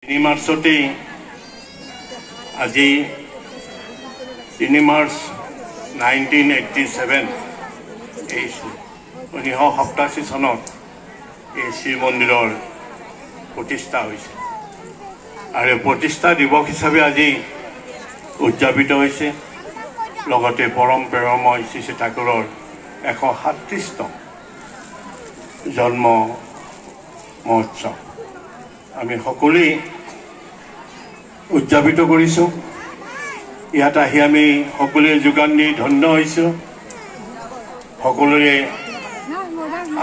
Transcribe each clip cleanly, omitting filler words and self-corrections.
3 মাৰ্চতেই আজি 3 মাৰ্চ 1987 এই 1987 চনত এই শ্ৰী মন্দিৰৰ প্ৰতিষ্ঠা হৈছে আৰু প্ৰতিষ্ঠা দিৱস হিচাপে আজি উদযাপিত হৈছে লগতে পৰম প্ৰেমময় শ্ৰী শ্ৰী ঠাকুৰৰ 137তম জন্ম মহোৎসৱ আমি সকলোৱে উদযাপিত কৰিছোঁ। ইয়াত আহি আমি সকলোৱে যোগান দি ধন্য হৈছোঁ, সকলোৰে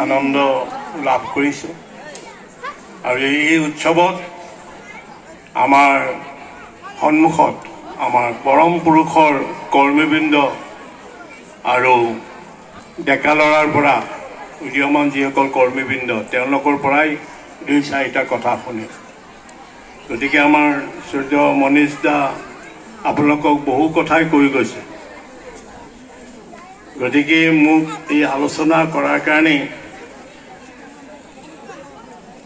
আনন্দ লাভ কৰিছোঁ আৰু এই উৎসৱত আমাৰ সন্মুখত আমাৰ পৰম পুৰুষৰ কৰ্মীবৃন্দ আৰু ডেকা ল'ৰাৰ পৰা উদীয়মান যিসকল কৰ্মীবৃন্দ তেওঁলোকৰ পৰাই 2-4টা কথা শুনে। গতিকে আমাৰ শ্ৰদ্ধেয় মনীষ দা আপোনালোকক বহু কথাই কৈ গৈছে, গতিকে মোক এই আলোচনা কৰাৰ কাৰণে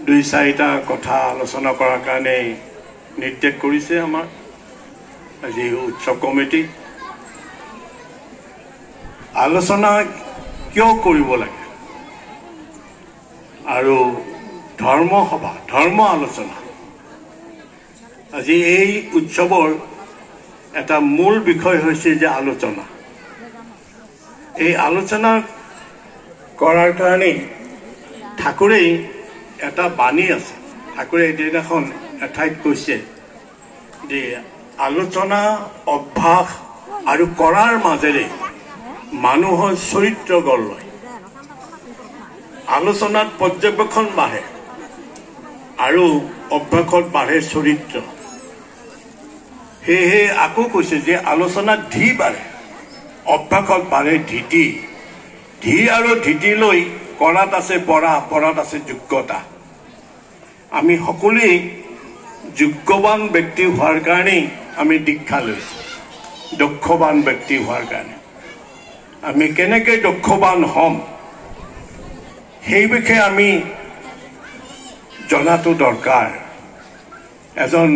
2-4টা কথা আলোচনা কৰাৰ কাৰণে নিৰ্দেশ কৰিছে আমাৰ আজি উৎসৱ কমিটি। আলোচনা কিয় কৰিব লাগে আৰু ধৰ্ম সভা ধৰ্ম আলোচনা আজি এই উৎসৱৰ এটা মূল বিষয় হৈছে যে আলোচনা। এই আলোচনা কৰাৰ কাৰণে ঠাকুৰেই এটা বাণী আছে। ঠাকুৰে এদিনাখন এঠাইত কৈছে যে আলোচনা অভ্যাস আৰু কৰাৰ মাজেৰে মানুহৰ চৰিত্ৰ গঢ় লয়। আলোচনাত পৰ্যবেক্ষণ বাঢ়ে আৰু অভ্যাসত বাঢ়ে চৰিত্ৰ। সেয়েহে আকৌ কৈছে যে আলোচনাত ধী বাঢ়ে, অভ্যাসত বাঢ়ে ধীতি। ধী আৰু ধীতি লৈ কৰাত আছে পঢ়া, পঢ়াত আছে যোগ্যতা। আমি সকলোৱে যোগ্যৱান ব্যক্তি হোৱাৰ কাৰণেই আমি দীক্ষা লৈছোঁ, দক্ষৱান ব্যক্তি হোৱাৰ কাৰণে। আমি কেনেকৈ দক্ষৱান হ'ম সেই বিষয়ে আমি জনাটো দৰকাৰ। এজন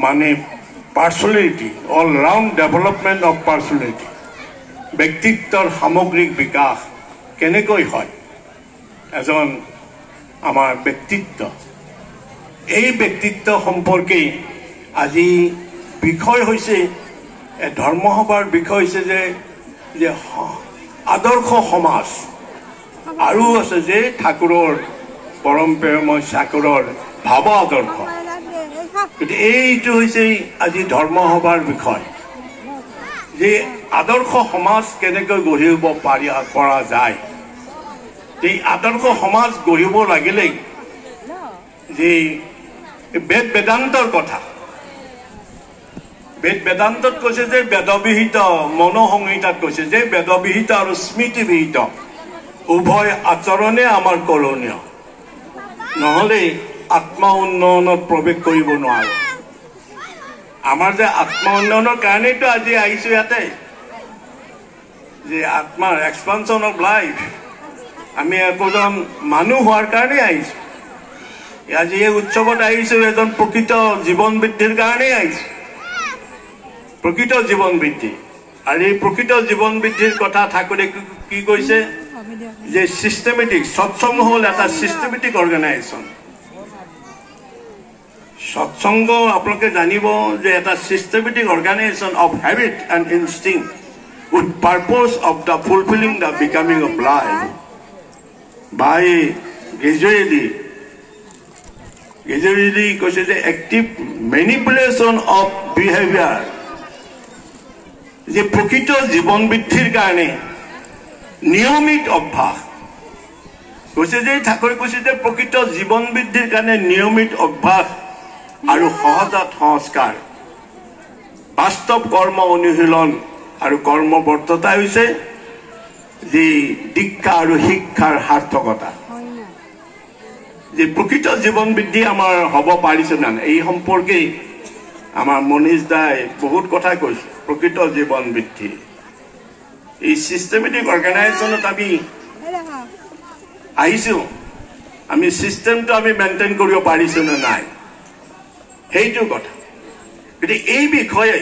মানে personality, all round development of personality, ব্যক্তিত্বৰ সামগ্ৰিক বিকাশ কেনেকৈ হয় এজন আমাৰ ব্যক্তিত্ব, এই ব্যক্তিত্ব সম্পৰ্কে আজি বিষয় হৈছে ধৰ্মসভাৰ বিষয় হৈছে যে আদৰ্শ সমাজ আৰু আছে যে ঠাকুৰৰ পৰম প্ৰেমময় ঠাকুৰৰ ভাৱ আদৰ্শ। গতিকে এইটো হৈছে আজি ধৰ্মসভাৰ বিষয় যে আদৰ্শ সমাজ কেনেকৈ গঢ়িব পৰা যায়। এই আদৰ্শ সমাজ গঢ়িব লাগিলেই যে বেদ বেদান্তৰ কথা, বেদ বেদান্তত কৈছে যে বেদবিহিত, মনোসংহিতাত কৈছে যে বেদবিহিত আৰু স্মৃতিবিহিত উভয় আচৰণে আমাৰ কৰণীয়, নহ'লে আত্মা উন্নয়নত প্ৰৱেশ কৰিব নোৱাৰোঁ। আমাৰ যে আত্মা উন্নয়নৰ কাৰণেতো আজি আহিছোঁ ইয়াতে, যে আত্মাৰ এক্সপানশ্যন অফ লাইফ, আমি একোজন মানুহ হোৱাৰ কাৰণে আহিছোঁ। আজি এই উৎসৱত আহিছোঁ এজন প্ৰকৃত জীৱন বৃদ্ধিৰ কাৰণেই আহিছোঁ, প্ৰকৃত জীৱন বৃদ্ধি। আৰু এই প্ৰকৃত জীৱন বৃদ্ধিৰ কথা ঠাকুৰে কি কৈছে যে চিষ্টেমেটিক, সৎসংগ হ'ল এটা চিষ্টেমেটিক অৰ্গেনাইজেশ্যন। সৎসংগ আপোনালোকে জানিব যে এটা systematic organisation of habit and instinct with purpose of the fulfilling the becoming of life by gradually কৈছে যে এক্টিভ মেনিপুলেশ্যন অফ বিহেভিয়াৰ, যে প্ৰকৃত জীৱন বৃদ্ধিৰ কাৰণে নিয়মিত অভ্যাস কৈছে যে ঠাকুৰে কৈছে যে প্ৰকৃত জীৱন বৃদ্ধিৰ কাৰণে নিয়মিত অভ্যাস আৰু সহজাত সংস্কাৰ, বাস্তৱ কৰ্ম অনুশীলন আৰু কৰ্মবদ্ধতা হৈছে যে দীক্ষা আৰু শিক্ষাৰ সাৰ্থকতা। যে প্ৰকৃত জীৱন বৃদ্ধি আমাৰ হ'ব পাৰিছে না এই সম্পৰ্কে আমাৰ মনীষ দাই বহুত কথা কৈছে। প্ৰকৃত জীৱন বৃদ্ধি এই চিষ্টেমেটিক অৰ্গেনাইজেশ্যনত আমি আহিছোঁ, আমি সিস্টেমটো আমি মেইনটেইন কৰিব পাৰিছো না নাই সেইটো কথা গতিকে এই বিষয়ে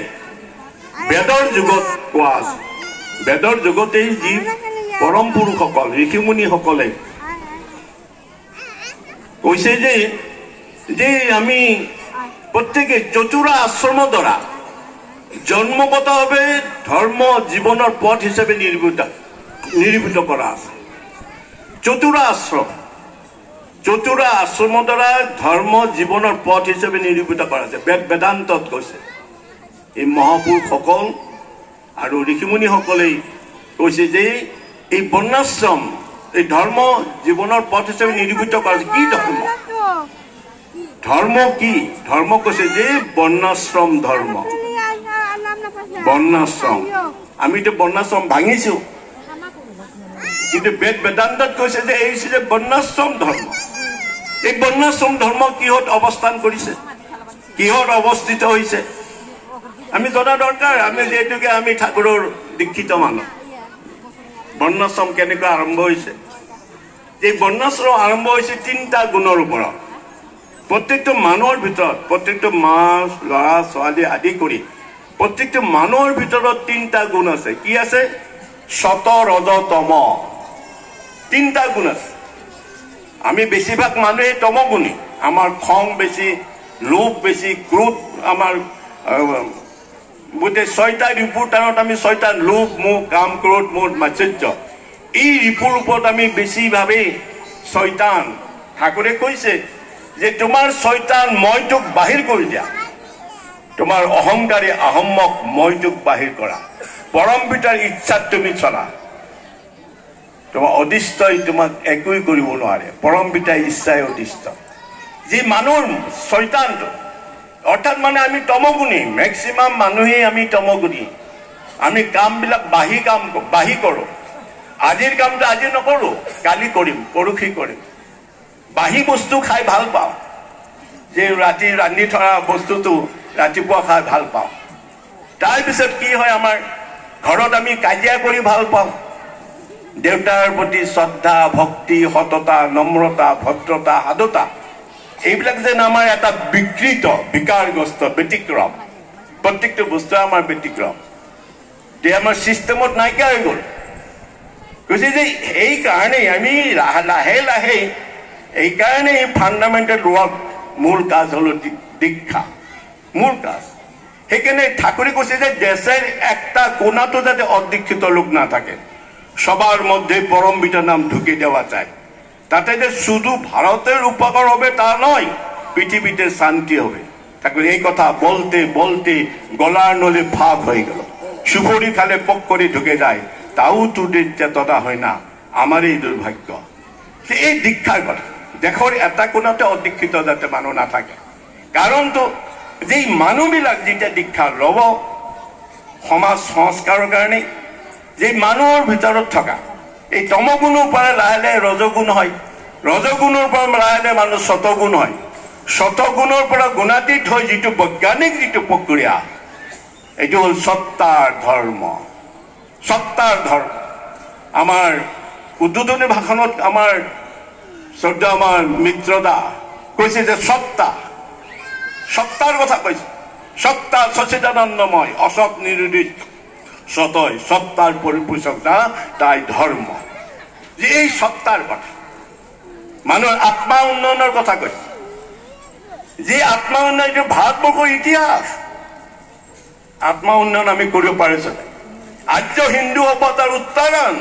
বেদৰ যুগত কোৱা আছে বেদৰ যুগতেই যি পৰম পুৰুষসকল ঋষিমুনিসকলে কৈছে যে আমি প্ৰত্যেকে চতুৰা আশ্ৰমৰ দ্বাৰা জন্মগতভাৱে ধৰ্ম জীৱনৰ পথ হিচাপে নিৰূপিত কৰা আছে চতুৰা আশ্ৰমৰ দ্বাৰা ধৰ্ম জীৱনৰ পথ হিচাপে নিৰূপিত কৰা আছে বেদান্তত কৈছে এই মহাপুৰুষসকল আৰু ঋষিমুনিসকলে কৈছে যে এই বৰ্ণাশ্ৰম এই ধৰ্ম জীৱনৰ পথ হিচাপে নিৰূপিত কৰা আছে কি ধৰ্ম কি ধৰ্ম কৈছে যে বৰ্ণাশ্ৰম ধৰ্ম বৰ্ণাশ্ৰম আমিতো বৰ্ণাশ্ৰম ভাঙিছো কিন্তু বেদান্তত কৈছে যে এই যে বৰ্ণাশ্ৰম ধৰ্ম এই বৰ্ণাশ্ৰম ধৰ্ম কিহত অৱস্থান কৰিছে কিহত অৱস্থিত হৈছে আমি জনা দৰকাৰ আমি যেহেতুকে আমি ঠাকুৰৰ দীক্ষিত মানুহ বৰ্ণাশ্ৰম কেনেকৈ আৰম্ভ হৈছে এই বৰ্ণাশ্ৰম আৰম্ভ হৈছে 3টা গুণৰ ওপৰত প্ৰত্যেকটো মানুহৰ ভিতৰত প্ৰত্যেকটো মাছ ল'ৰা ছোৱালী আদি কৰি প্ৰত্যেকটো মানুহৰ ভিতৰত 3টা গুণ আছে কি আছে সত ৰজ তম 3টা গুণ আছে আমি বেছিভাগ মানুহে তমগুণী আমাৰ খং বেছি লোভ বেছি ক্ৰোধ আমাৰ গোটেই 6টা ৰিপুৰ টানত আমি 6টা লোভ মোহ কাম ক্ৰোধ মোহ মাৎসৰ্য এই ৰিপুৰ ওপৰত আমি বেছিভাৱে শয়তান ঠাকুৰে কৈছে যে তোমাৰ শয়তান মইটোক বাহিৰ কৰি দিয়া তোমাৰ অহংকাৰী আহম্মক মইটোক বাহিৰ কৰা পৰম পিতাৰ ইচ্ছাত তুমি চলা তোমাৰ অদিষ্টই তোমাক একোই কৰিব নোৱাৰে পৰম পিতাৰ ইচ্ছাই অদিষ্ট যি মানুহৰ শয়তানটো অৰ্থাৎ মানে আমি তমগুণী মেক্সিমাম মানুহেই আমি তমগুণী আমি কামবিলাক বাহি কৰোঁ আজিৰ কামটো আজি নকৰোঁ কালি কৰিম পৰহি কৰিম বাহি বস্তু খাই ভাল পাওঁ যে ৰাতি ৰান্ধি থোৱা বস্তুটো ৰাতিপুৱা খাই ভাল পাওঁ তাৰপিছত কি হয় আমাৰ ঘৰত আমি কাজিয়া কৰি ভাল পাওঁ দেউতাৰ প্ৰতি শ্ৰদ্ধা ভক্তি সততা নম্ৰতা ভদ্ৰতা সাধুতা এইবিলাক যেন আমাৰ এটা বিকৃত বিকাৰগ্ৰস্ত ব্যতিক্ৰম প্ৰত্যেকটো বস্তু আমাৰ ব্যতিক্ৰম যে আমাৰ চিষ্টেমত নাইকিয়া হৈ গ'ল কৈছে যে এই কাৰণেই আমি লাহে লাহে এই কাৰণে ফাণ্ডামেণ্টেল ৱৰ্ক মূল কাজ হ'ল দীক্ষা মূল কাজ সেইকাৰণে ঠাকুৰে কৈছে যে দেশের একটা কোণাতো যাতে অদীক্ষিত লোক না থাকে সবার মধ্যে পরম পিতার নাম ঢুকে দেওয়া যায় তাতে যে শুধু ভারতের উপকার হবে তা নয় পৃথিবীতে শান্তি হবে ঠাকুর এই কথা বলতে বলতে গলার নলে ফাঁক হয়ে গেল সুপরি খালে পক করে ঢুকে যায় তাও তোদের চেতনা হয় না আমারই দুর্ভাগ্য এই দীক্ষার কথা দেশৰ এটা কোণতে অদীক্ষিত যাতে মানুহ নাথাকে কাৰণটো যে মানুহবিলাক যেতিয়া দীক্ষা ল'ব সমাজ সংস্কাৰৰ কাৰণে যে মানুহৰ ভিতৰত থকা এই তমগুণৰ পৰা লাহে লাহে ৰজগুণ হয় ৰজগুণৰ পৰা লাহে লাহে মানুহ শতগুণ হয় শতগুণৰ পৰা গুণাতীত হৈ যিটো বৈজ্ঞানিক যিটো প্ৰক্ৰিয়া এইটো হ'ল সত্তাৰ ধৰ্ম আমাৰ উদ্বোধনী ভাষণত আমাৰ শ্ৰদ্ধা আমাৰ মিত্ৰদা কৈছে যে সত্তাৰ কথা কৈছে সত্তা সচিদানন্দময় অসৎ নিৰুদিষ্ট সতয় সত্তাৰ পৰিপোষকতা তাই ধৰ্ম যে এই সত্তাৰ কথা মানুহৰ আত্মা উন্নয়নৰ কথা কৈছে যে আত্মা উন্নয়ন এইটো ভাৰতবৰ্ষৰ ইতিহাস আত্মা উন্নয়ন আমি কৰিব পাৰিছো আৰ্য হিন্দু সভ্যতাৰ উত্তৰণ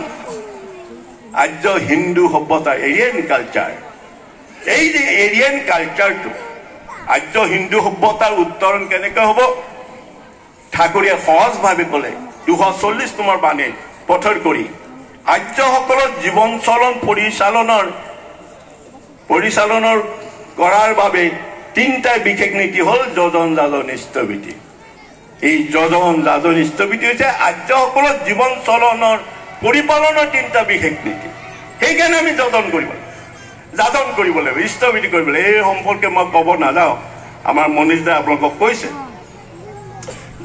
আর্য হিন্দু সভ্যতা এরিয়ান কালচার এই যে এরিয়ান কালচারটো আর্য হিন্দু সভ্যতার উত্তরণ কেনেকৈ হব ঠাকুরে সহজভাবে কলে 240 নম্বর বানে পথর করি আৰ্যসকলৰ জীবন চলন পরিচালনার করার বাবে তিনটা বিশেষ নীতি হল যজন যাজন স্থবিতি এই যজন যাজন স্থবিতি হচ্ছে আৰ্যসকলৰ জীবন চলনৰ পৰিপালনৰ তিনটা বিশেষ নীতি সেইকাৰণে আমি যাজন কৰিব লাগিব স্থবিতি কৰিব লাগিব এই সম্পৰ্কে মই ক'ব নাযাওঁ আমাৰ মনীষ দা আপোনালোকক কৈছে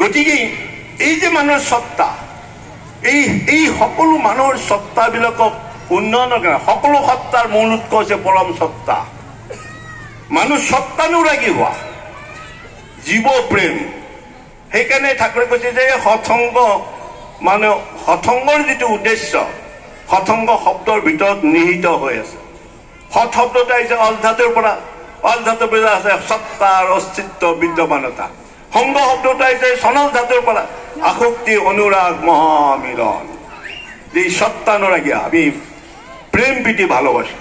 গতিকে এই যে মানুহৰ সত্তা এই সকলো মানুহৰ সত্তাবিলাকক উন্নয়নৰ কাৰণে সকলো সত্তাৰ মূল উৎস হৈছে পৰম সত্তা মানুহ সত্তানুৰাগী হোৱা জীৱ প্ৰেম সেইকাৰণে ঠাকুৰে কৈছে যে সৎসংগ মানে সৎসংগৰ যিটো উদ্দেশ্য সৎসংগ শব্দৰ ভিতৰত নিহিত হৈ আছে সৎ শব্দটো আহিছে অল ধাতুৰ পৰা আছে সত্তাৰ অস্তিত্ব বিদ্যমানতা সংগ শব্দটো আহিছে সনল ধাতুৰ পৰা আসক্তি অনুৰাগ মহামিলন এই সত্তানুৰাগী আমি প্ৰেম প্ৰীতি ভালোবাসা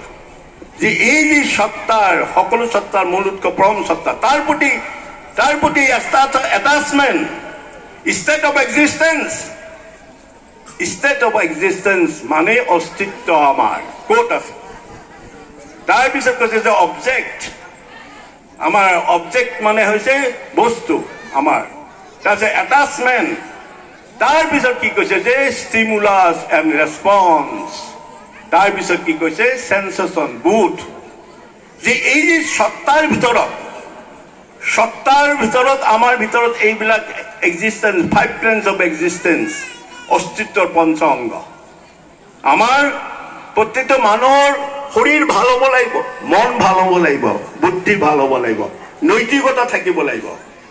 যে এই যে সত্তাৰ সকলো সত্তাৰ মূল উৎস পৰম সত্তা তাৰ প্ৰতি অ্যাটাচমেন্ট স্টেট অফ এক্সিস্টেন্স মানে অস্তিত্ব আমাৰ ক'ত আছে তাৰপিছত কৈছে যে অবজেক্ট আমাৰ অবজেক্ট মানে হৈছে বস্তু আমাৰ তাৰপিছত অ্যাটাচমেন্ট তাৰপিছত কি কৈছে যে ষ্টিমুলাছ এণ্ড ৰেছপন্স তাৰপিছত কি কৈছে সেন্সেশন বুথ যে এই যে সত্তাৰ ভিতৰত আমাৰ ভিতৰত এইবিলাক এক্সিস্টেন্স 5 প্লেনছ অফ এক্সিস্টেন্স অস্তিত্বৰ পঞ্চ অংগ আমাৰ প্ৰত্যেকটো মানুহৰ শৰীৰ ভাল হ'ব লাগিব মন ভাল হ'ব লাগিব বুদ্ধি ভাল হ'ব লাগিব নৈতিকতা থাকিব লাগিব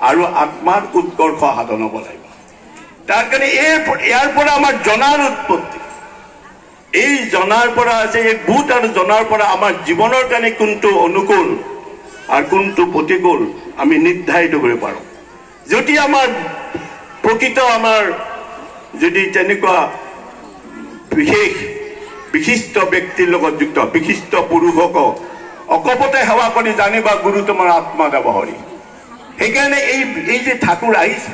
আৰু আত্মাৰ উৎকৰ্ষ সাধন হ'ব লাগিব তাৰ কাৰণে ইয়াৰ পৰা আমাৰ জনাৰ উৎপত্তি এই জনাৰ পৰা আছে এই বুধ আৰু জনাৰ পৰা আমাৰ জীৱনৰ কাৰণে কোনটো অনুকূল আৰু কোনটো প্ৰতিকূল আমি নিৰ্ধাৰিত কৰিব পাৰো যদি আমাৰ প্ৰকৃত আমাৰ যদি তেনেকুৱা বিশিষ্ট ব্যক্তিৰ লগত যুক্ত বিশিষ্ট পুৰুষক অকপতে সেৱা কৰি জানিবা গুৰু তোমাৰ আত্মা দেৱ হৰি সেইকাৰণে এই যে ঠাকুৰ আহিছে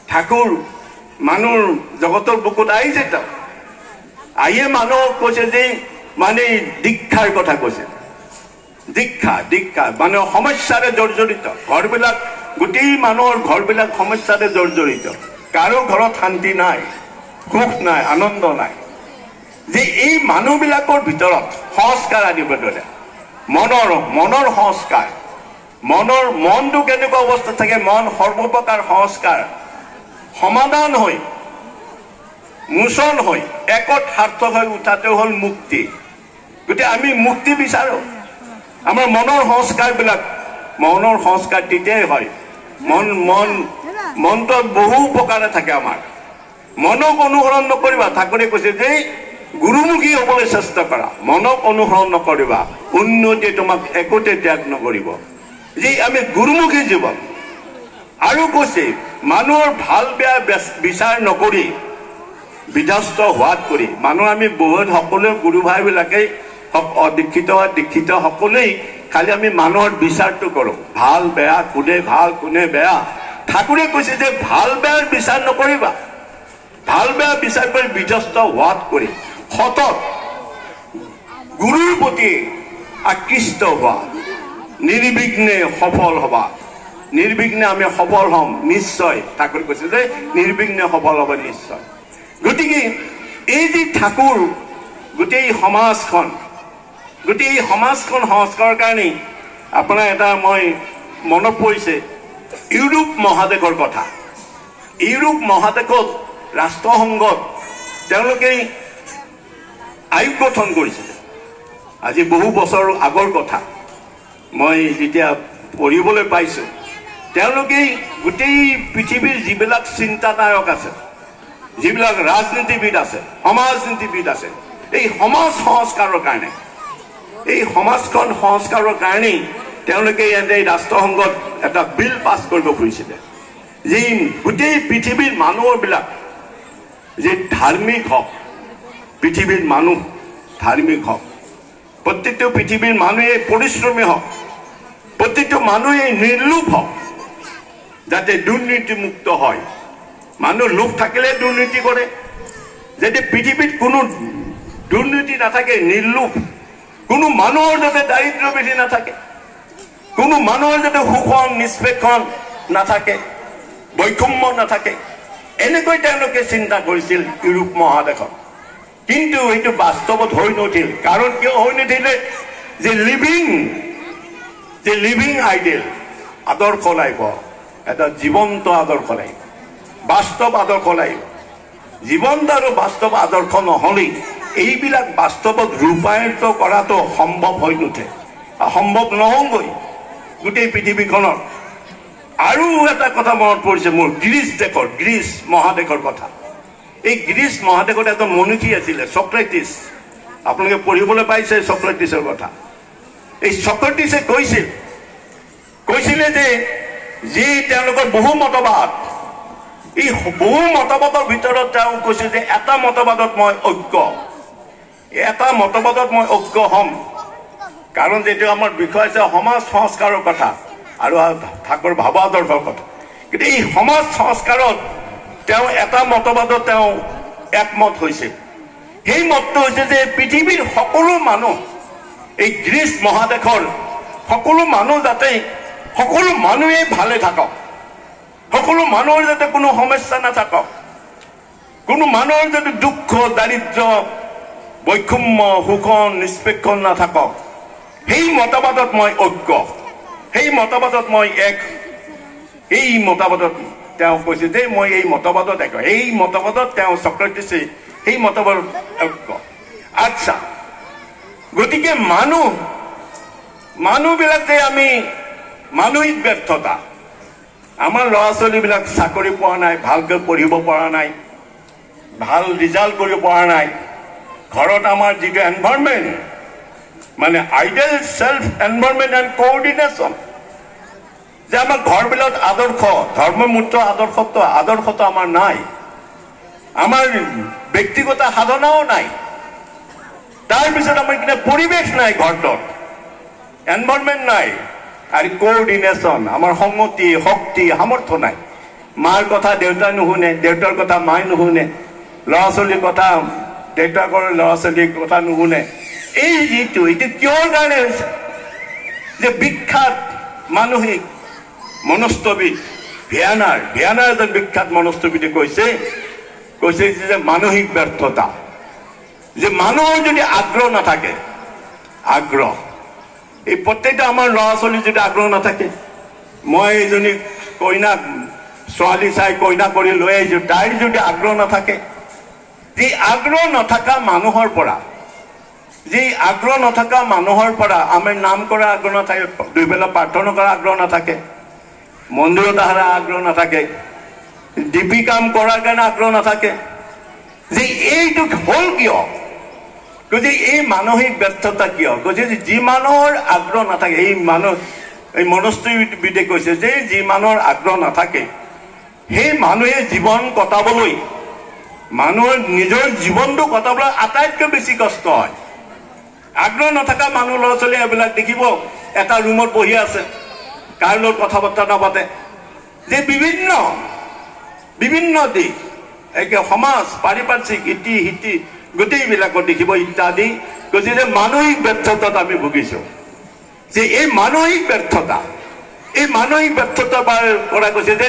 ঠাকুৰ মানুহৰ জগতৰ বুকুত আহিছে তেওঁ আহিয়ে মানুহক কৈছে যে মানে দীক্ষাৰ কথা কৈছে দীক্ষা মানে সমস্যাৰে জৰ্জৰিত ঘৰবিলাক গোটেই মানুহৰ ঘৰবিলাক সমস্যাৰে জৰ্জৰিত কাৰো ঘৰত শান্তি নাই সুখ নাই আনন্দ নাই যে এই মানুহবিলাকৰ ভিতৰত সংস্কাৰ আনিব ধৰে মনৰ সংস্কাৰ মনটো কেনেকুৱা অৱস্থাত থাকে মন সৰ্বপ্ৰকাৰ সংস্কাৰ সমাধান হৈ মোচন হৈ একত সাৰ্থক হৈ উঠাটো হ'ল মুক্তি গতিকে আমি মুক্তি বিচাৰো আমাৰ মনৰ সংস্কাৰ তেতিয়াই হয় মনটো বহু প্ৰকাৰে থাকে আমাৰ মনক অনুসৰণ নকৰিবা ঠাকুৰে কৈছে যে গুৰুমুখী হ'বলৈ চেষ্টা কৰা মনক অনুসৰণ নকৰিবা উন্নতি তোমাক একোতে ত্যাগ নকৰিব যে আমি গুৰুমুখী জীৱন আৰু কৈছে মানুহৰ ভাল বেয়া বিচাৰ নকৰি বিধ্বস্ত হোৱাত কৰি মানুহ আমি বহুত সকলো গুৰু ভাইবিলাকে দীক্ষিত সকলোই খালি আমি মানুহৰ বিচাৰটো কৰোঁ ভাল বেয়া কোনে ভাল কোনে বেয়া ঠাকুৰে কৈছে যে ভাল বেয়াৰ বিচাৰ নকৰিবা ভাল বেয়া বিচাৰ কৰি বিধ্বস্ত হোৱাত কৰি সতত গুৰুৰ প্ৰতি আকৃষ্ট হোৱা নিৰ্বিঘ্নে সফল হবা নিৰ্বিঘ্নে আমি সফল হ'ম নিশ্চয় ঠাকুৰে কৈছে যে নিৰ্বিঘ্নে সফল হ'ব নিশ্চয় গতিকে এই যে ঠাকুৰ গোটেই সমাজখন সংস্কাৰৰ কাৰণে আপোনাৰ এটা মই মনত পৰিছে ইউৰোপ মহাদেশৰ কথা ইউৰোপ মহাদেশত ৰাষ্ট্ৰসংঘত তেওঁলোকে আয়োগ গঠন কৰিছিলে আজি বহু বছৰ আগৰ কথা মই যেতিয়া পঢ়িবলৈ পাইছোঁ তেওঁলোকে গোটেই পৃথিৱীৰ যিবিলাক চিন্তাধাৰক আছে যিবিলাক ৰাজনীতিবিদ আছে সমাজনীতিবিদ আছে এই সমাজ সংস্কাৰৰ কাৰণে এই সমাজখন সংস্কাৰৰ কাৰণেই তেওঁলোকে ইয়াতে ৰাষ্ট্ৰসংঘত এটা বিল পাছ কৰিব খুজিছিলে যে গোটেই পৃথিৱীৰ মানুহবিলাক যে ধাৰ্মিক হওক পৃথিৱীৰ মানুহ ধাৰ্মিক হওক প্ৰত্যেকটো পৃথিৱীৰ মানুহে পৰিশ্ৰমী হওক প্ৰত্যেকটো মানুহে নিৰ্লোভ হওক যাতে দুৰ্নীতিমুক্ত হয় মানুহ লোভ থাকিলে দুৰ্নীতি কৰে যাতে পৃথিৱীত কোনো দুৰ্নীতি নাথাকে নিৰ্লোভ কোনো মানুহৰ যাতে দাৰিদ্ৰ ব্যাধি নাথাকে কোনো মানুহৰ যাতে শোষণ নিষ্পেষণ নাথাকে বৈষম্য নাথাকে এনেকৈ তেওঁলোকে চিন্তা কৰিছিল ইউৰোপ মহাদেশত কিন্তু এইটো বাস্তৱত হৈ নুঠিল কাৰণ কিয় হৈ নুঠিলে যে লিভিং আইডিয়েল আদৰ্শ লাগিব এটা জীৱন্ত আদৰ্শ লাগিব বাস্তৱ আদৰ্শ লাগিব জীৱন্ত আৰু বাস্তৱ আদৰ্শ নহ'লেই এইবিলাক বাস্তৱত ৰূপায়িত কৰাটো সম্ভৱ হৈ নুঠে সম্ভৱ নহওঁগৈ গোটেই পৃথিৱীখনত আৰু এটা কথা মনত পৰিছে মোৰ, গ্ৰীচ মহাদেশৰ কথা। এই গ্ৰীচ মহাদেশত এজন মনীষী আছিলে চক্ৰেটিছ। আপোনালোকে পঢ়িবলৈ পাইছে চক্ৰেটিছৰ কথা। এই চক্ৰেটিছে কৈছিলে যে যি তেওঁলোকৰ বহু মতবাদ, এই বহু মতবাদৰ ভিতৰত তেওঁ কৈছিল যে এটা মতবাদত মই ঐক্য হ'ম। কাৰণ যিটো আমাৰ বিষয় আছে সমাজ সংস্কাৰৰ কথা আৰু ঠাকুৰ ভাৱ আদৰ্শৰ কথা। কিন্তু এই সমাজ সংস্কাৰত তেওঁ এটা মতবাদত তেওঁ একমত হৈছিল। সেই মতটো হৈছে যে পৃথিৱীৰ সকলো মানুহ, এই গ্ৰীচ মহাদেশৰ সকলো মানুহ যাতে সকলো মানুহেই ভালে থাকক, সকলো মানুহৰ যাতে কোনো সমস্যা নাথাকক, কোনো মানুহৰ যাতে দুখ দাৰিদ্ৰ বৈষম্য শোষণ নিষ্পেষণ নাথাকক, সেই মতবাদত মই সেই মতবাদত মই এই মতবাদত তেওঁ কৈছে যে মই এই মতবাদত এই মতবাদত তেওঁ চক্ৰেটিছে সেই মতবাদত আচ্ছা, গতিকে মানুহবিলাক যে আমি মানসিক ব্যৰ্থতা, আমাৰ ল'ৰা ছোৱালীবিলাক চাকৰি পোৱা নাই, ভালকৈ পঢ়িব পৰা নাই, ভাল ৰিজাল্ট কৰিব পৰা নাই, ঘৰত আমাৰ যিটো এনভাইৰনমেণ্ট মানে ideal self environment and coordination, যে আমাৰ ঘৰবিলাক আদৰ্শ ধৰ্মমূৰ্ত আদৰ্শটো আমাৰ নাই, আমাৰ ব্যক্তিগত সাধনাও নাই, তাৰপিছত আমাৰ কিনা পৰিৱেশ নাই, ঘৰটোত এনভাইৰনমেণ্ট নাই, আৰু কোঅৰ্ডিনেশ্যন আমাৰ সংগতি শক্তি সামৰ্থ্য নাই। মাৰ কথা দেউতাই নুশুনে, দেউতাৰ কথা মায়ে নুশুনে, ল'ৰা ছোৱালীৰ কথা দেউতাকৰ ল'ৰা ছোৱালীৰ কথা নুশুনে। এই এইটো কিয়ৰ কাৰণে হৈছে যে বিখ্যাত মানসিক মনস্তবিদ ভিয়ানাৰ এজন বিখ্যাত মনস্তবিদে কৈছে যে মানসিক ব্যৰ্থতা, যে মানুহৰ যদি আগ্ৰহ নাথাকে, এই প্ৰত্যেকটা আমাৰ ল'ৰা ছোৱালীৰ যদি আগ্ৰহ নাথাকে, মই এজনী ছোৱালী চাই কইনা কৰি লৈ আহিছো, তাইৰ যদি আগ্ৰহ নাথাকে, যি আগ্ৰহ নথকা মানুহৰ পৰা আমাৰ নাম কৰা আগ্ৰহ নাথাকে, দুইবেলা প্ৰাৰ্থনা কৰা আগ্ৰহ নাথাকে, মন্দিৰত অহাৰ আগ্ৰহ নাথাকে, ডিপি কাম কৰাৰ কাৰণে আগ্ৰহ নাথাকে, যে এইটো হ'ল কিয়? গতিকে এই মানসিক ব্যৰ্থতা কিয়? গতিকে যি মানুহৰ আগ্ৰহ নাথাকে, এই মনস্তবিদে কৈছে যে যি মানুহৰ আগ্ৰহ নাথাকে, সেই মানুহে জীৱন কটাবলৈ, মানুহৰ নিজৰ জীৱনটো কটাবলৈ আটাইতকৈ বেছি কষ্ট হয়। আগ্ৰহ নথকা মানুহ ল'ৰা ছোৱালী এইবিলাক দেখিব এটা ৰুমত বহি আছে, কাৰ লগত কথা বতৰা নাপাতে, যে বিভিন্ন দিশ একে সমাজ পাৰিপাৰ্শ্বিক ইতি সিতি গোটেইবিলাকত দেখিব ইত্যাদি। গতিকে মানসিক ব্যৰ্থতাত আমি ভুগিছো। যে এই মানসিক ব্যৰ্থতা পৰা কৈছে যে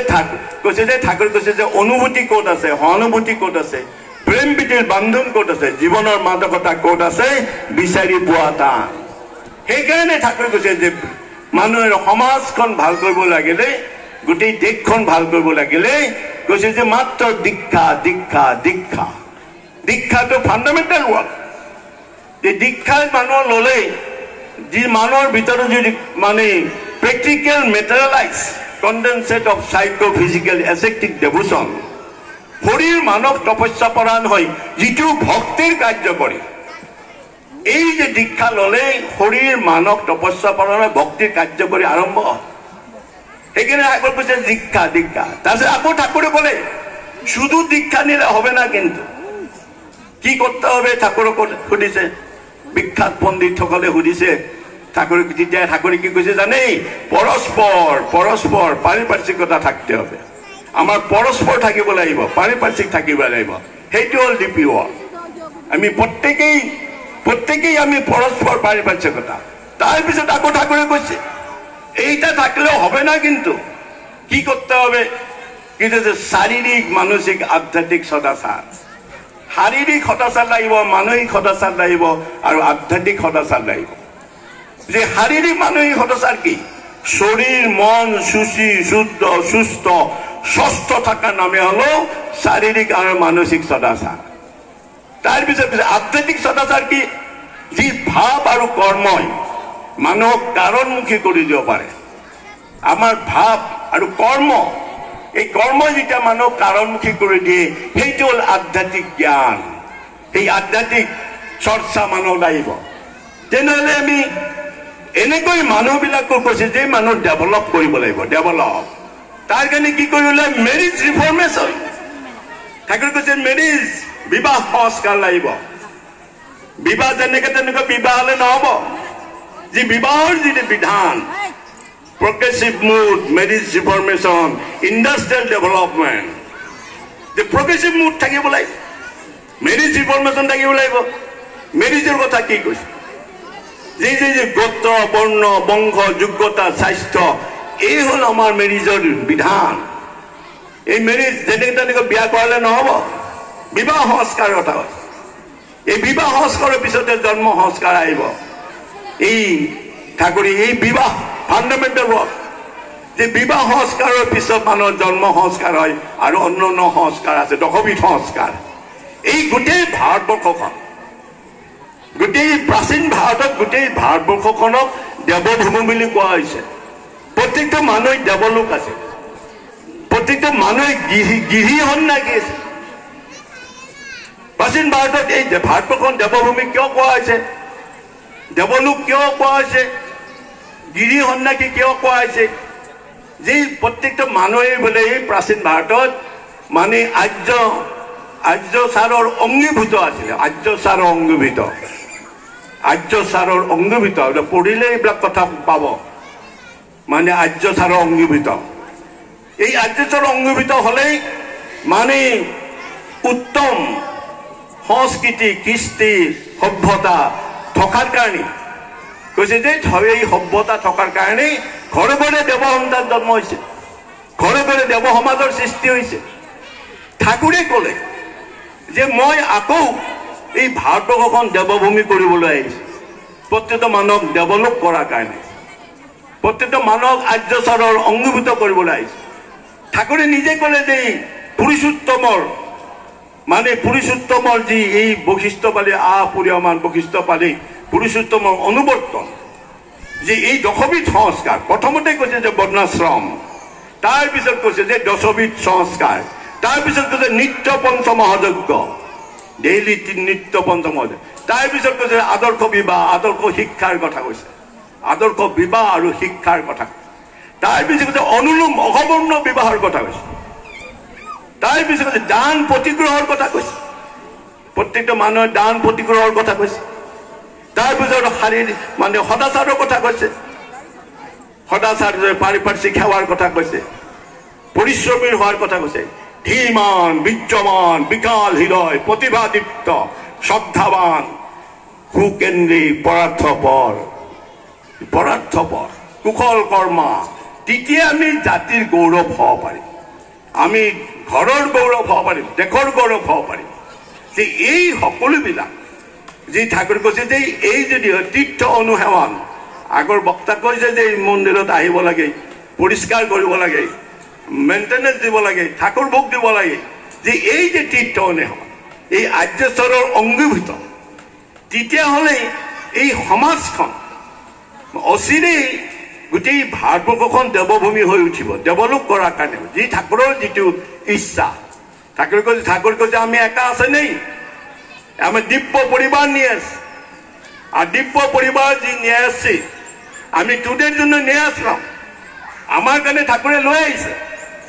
ঠাকুৰে কৈছে যে অনুভূতি ক'ত আছে, সহানুভূতি ক'ত আছে, প্ৰেম প্ৰীতিৰ বান্ধোন ক'ত আছে, জীৱনৰ মাদকতা ক'ত আছে বিচাৰি পোৱা টান। সেইকাৰণে ঠাকুৰে কৈছে যে মানুহে সমাজখন ভাল কৰিব লাগিলে, গোটেই দেশখন ভাল কৰিব লাগিলে কৈছে যে মাত্ৰ দীক্ষাটো ফাণ্ডামেণ্টেল ৱৰ্ক। এই দীক্ষা মানুহ ল'লে যি মানুহৰ ভিতৰত যদি মানে practical materialise condensate of psycho physical effective devotion, শৰীৰ মানৱ তপস্যাপৰায়ণ হয় যিটো ভক্তিৰ কাৰ্য কৰে। এই যে দীক্ষা ল'লে শৰীৰ মানৱ তপস্যাপৰায়ণ ভক্তিৰ কাৰ্য কৰি আৰম্ভ হয়। সেইকাৰণে আগত কৈছে দীক্ষা। তাৰপিছত আকৌ ঠাকুৰে ক'লে শুধু দীক্ষা নিলে হবে না, কিন্তু কি করতে হবে ঠাকুরক সুধিছে, বিখ্যাত পণ্ডিতসকলে সুধিছে ঠাকুর। তেতিয়া ঠাকুরে কি কৈছে জানে, পরস্পর পাৰিপাৰ্শ্বিকতা থাকতে হবে, আমাৰ পৰস্পৰ থাকিব লাগিব, পাৰিপাৰ্শ্বিক থাকিব লাগিব। সেইটো হল ডিপি ৱৰ্ক। আমি প্ৰত্যেকেই আমি পৰস্পৰ পাৰিপাৰ্শ্বিকতা। তাৰপিছত আকৌ ঠাকুরে কৈছে এইটা থাকলেও হবে না, কিন্তু কি করতে হবে, কিন্তু শারীরিক মানসিক আধ্যাত্মিক সদাচার। শারীরিক সদাচার লাগিব, মানসিক সদাচার লাগিব আৰু আধ্যাত্মিক সদাচার লাগিব। যে শারীরিক মানসিক সদাচার কি, শরীর মন সুচি শুদ্ধ সুস্থ সুস্থ থাকার নামে হলো শারীরিক আর মানসিক সদাচার। তাৰপিছত আধ্যাত্মিক সদাচাৰ কি, যি ভাব আৰু কৰ্মই মানুহক কাৰণমুখী কৰি দিব পাৰে। আমাৰ ভাব আৰু কৰ্ম এই কৰ্ম যেতিয়া মানুহক কাৰণমুখী কৰি দিয়ে সেইটো হ'ল আধ্যাত্মিক জ্ঞান এই আধ্যাত্মিক চৰ্চা মানুহক লাগিব তেনেহ'লে আমি এনেকৈ মানুহবিলাকক কৈছে যে মানুহ ডেভেলপ কৰিব লাগিব ডেভেলপ তাৰ কাৰণে কি কৰিব লাগিব মেৰিজ ৰিফৰ্মেশ্যন ঠাকুৰে কৈছে মেৰিজ বিবাহ সংস্কাৰ লাগিব বিবাহ যেনেকৈ তেনেকৈ বিবাহ হ'লে নহ'ব যি বিবাহৰ যিটো বিধান progressive mood, marriage reformation, industrial development. The progressive mood থাকিব লাগিব marriage reformation থাকিব লাগিব marriageৰ কথা কি কৈছে যে গোত্ৰ বৰ্ণ বংশ যোগ্যতা স্বাস্থ্য এই হ'ল আমাৰ মেৰিজৰ বিধান এই মেৰিজ যেনেকৈ তেনেকৈ বিয়া কৰালে নহ'ব বিবাহ সংস্কাৰৰ কথা কৈছে এই বিবাহ সংস্কাৰৰ পিছতে জন্ম সংস্কাৰ আহিব এই ঠাকুৰে এই বিবাহ ফাণ্ডামেণ্টেল ৱৰ্ক যে বিবাহ সংস্কাৰৰ পিছত মানুহৰ জন্ম সংস্কাৰ হয় আৰু অন্যান্য সংস্কাৰ আছে দশবিধ সংস্কাৰ এই গোটেই ভাৰতবৰ্ষখন গোটেই প্ৰাচীন ভাৰতত গোটেই ভাৰতবৰ্ষখনক দেৱভূমি বুলি কোৱা হৈছে প্ৰত্যেকটো মানুহে দেৱলোক আছে প্ৰত্যেকটো মানুহে গিৰি সন্ন্যাসী আছে প্ৰাচীন ভাৰতত এই ভাৰতবৰ্ষখন দেৱভূমি কিয় কোৱা হৈছে দেৱলোক কিয় কোৱা হৈছে গিৰি সন্ন্যাসী কিয় কোৱা হৈছে যে প্ৰত্যেকটো মানুহে বোলে এই প্ৰাচীন ভাৰতত মানে আৰ্যচাৰৰ অংগীভূত আছিলে আৰ্যচাৰৰ অংগীভূত পঢ়িলে এইবিলাক কথা পাব মানে আৰ্যচাৰৰ অংগীভূত এই আৰ্যচাৰৰ অংগীভূত হ'লেই মানে উত্তম সংস্কৃতি কৃষ্টি সভ্যতা থকাৰ কাৰণে কৈছে যে এই সভ্যতা থকাৰ কাৰণে ঘৰে ঘৰে দেৱ সন্তান জন্ম হৈছে ঘৰে ঘৰে দেৱ সমাজৰ সৃষ্টি হৈছে ঠাকুৰে ক'লে যে মই আকৌ এই ভাৰতবৰ্ষখন দেৱভূমি কৰিবলৈ আহিছোঁ প্ৰত্যেকটো মানুহক ডেভেলপ কৰাৰ কাৰণে প্ৰত্যেকটো মানুহক আৰ্যচাৰৰ অংগীভূত কৰিবলৈ আহিছোঁ ঠাকুৰে নিজে ক'লে যে পুৰুষোত্তমৰ যি এই বৈশিষ্ট্য পালি আপৰিয়মান বৈশিষ্ট্য পালি পুৰুষোত্তমৰ অনুবৰ্তন যে এই দশবিধ সংস্কাৰ প্ৰথমতে কৈছে যে বৰ্ণাশ্ৰম তাৰপিছত কৈছে যে দশবিধ সংস্কাৰ তাৰপিছত কৈছে নিত্য পঞ্চমহাযজ্ঞ ডেইলি নিত্য পঞ্চমহাযজ্ঞ তাৰপিছত কৈছে আদৰ্শ বিবাহ আদৰ্শ শিক্ষাৰ কথা কৈছে আদৰ্শ বিবাহ আৰু শিক্ষাৰ কথা তাৰপিছত কৈছে অনুলোম অসবৰ্ণ বিবাহৰ কথা কৈছে তাৰপিছত কৈছে দান প্ৰতিগ্ৰহৰ কথা কৈছে প্ৰত্যেকটো মানুহে দান প্ৰতিগ্ৰহৰ কথা কৈছে তাৰপিছত শাৰীৰিক মানে সদাচাৰৰ কথা কৈছে সদাচাৰ পাৰিপাৰ্শ্বিক সেৱাৰ কথা কৈছে পৰিশ্ৰমী হোৱাৰ কথা কৈছে ধীমান বীৰ্যৱান বিকাল হৃদয় প্ৰতিভাদীপ্ত শ্ৰদ্ধাৱান সুকেন্দ্ৰী পৰাৰ্থপৰ কুশল কৰ্মা তেতিয়া আমি জাতিৰ গৌৰৱ হ'ব পাৰিম আমি ঘৰৰ গৌৰৱ হ'ব পাৰিম দেশৰ গৌৰৱ হ'ব পাৰিম যে এই সকলোবিলাক যি ঠাকুৰ কৈছে যে এই যদি তীৰ্থ অনুসেৱন আগৰ বক্তা কৈছে যে এই মন্দিৰত আহিব লাগে পৰিষ্কাৰ কৰিব লাগে মেইনটেনেন্স দিব লাগে ঠাকুৰ ভোগ দিব লাগে যে এই যে তীৰ্থ অনুসেৱন এই আৰ্যচাৰৰ অংগীভূত তেতিয়াহ'লে এই সমাজখন অচিৰেই গোটেই ভাৰতবৰ্ষখন দেৱভূমি হৈ উঠিব ডেভেলপ কৰাৰ কাৰণে যি ঠাকুৰৰ যিটো ইচ্ছা ঠাকুৰ কৈছে আমি একা আছে নেই আমি দিব্য পরিবার নিয়ে আসছি আর দিব্য পরিবার যে নিয়ে আসছি আমি টুডের জন্য নিয়ে আসলাম আমার কারণে ঠাকুরে লৈ আহিছে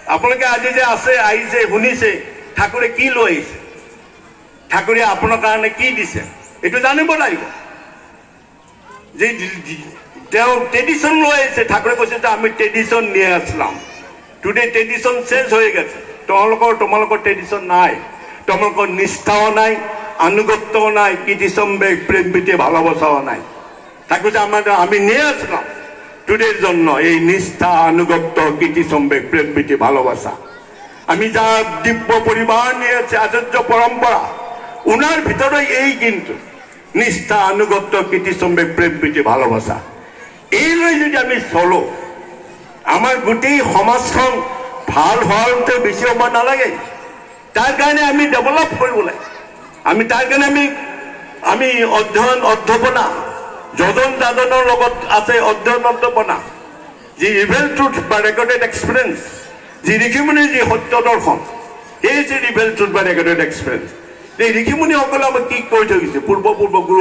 আপনাকে আজি যে আছে আহিছে শুনিছে ঠাকুরে কি লৈ আহিছে ঠাকুরে আপনার কারণে কি দিছে এটা জানিব লাগিব যে ট্রেডিশন লৈ আহিছে ঠাকুরে কৈছে যে আমি ট্রেডিশন নিয়ে আসলাম টুডে ট্রেডিশন চেঞ্জ হয়ে গেছে তোমালোকৰ ট্ৰেডিশন নাই তোমালোকৰ নিষ্ঠাও নাই আনুগত্যও নাই কীর্তিসম্বেগ প্রেম প্রীতি ভালোবাসাও নাই ঠাকুর আমি নিয়ে আসলাম টুডের জন্য এই নিষ্ঠা আনুগত্য কীর্তিসম্বেগ প্রেম প্রীতি ভালোবাসা আমি যা দিব্য পরিবার নিয়েছি আচার্য পরম্পরা উনার ভিতরে এই কিন্তু নিষ্ঠা আনুগত্য কীর্তিসম্বেগ প্রেম প্রীতি ভালোবাসা এই লৈ যদি আমি চলো আমার গোটেই সমাজখন ভাল হওয়াতে বেশি সময় নালাগে তার কারণে আমি ডেভেলপ কৰিব লাগে আমি তাৰ কাৰণে আমি অধ্যয়ন অধ্যাপনা যজন যাজনৰ লগত আছে অধ্যয়ন অধ্যাপনা যি ৰিভেল ট্ৰুথ বা ৰেকৰ্ডেড এক্সপিৰিয়েঞ্চ, যি ঋষিমুনিৰ যি সত্য দৰ্শন, সেই যে ৰিভেল ট্ৰুথ বা ৰেকৰ্ডেড এক্সপিৰিয়েঞ্চ, এই ঋষিমুনিসকলে আমাক কি কৈ থৈ গৈছে, পূৰ্ব গুৰু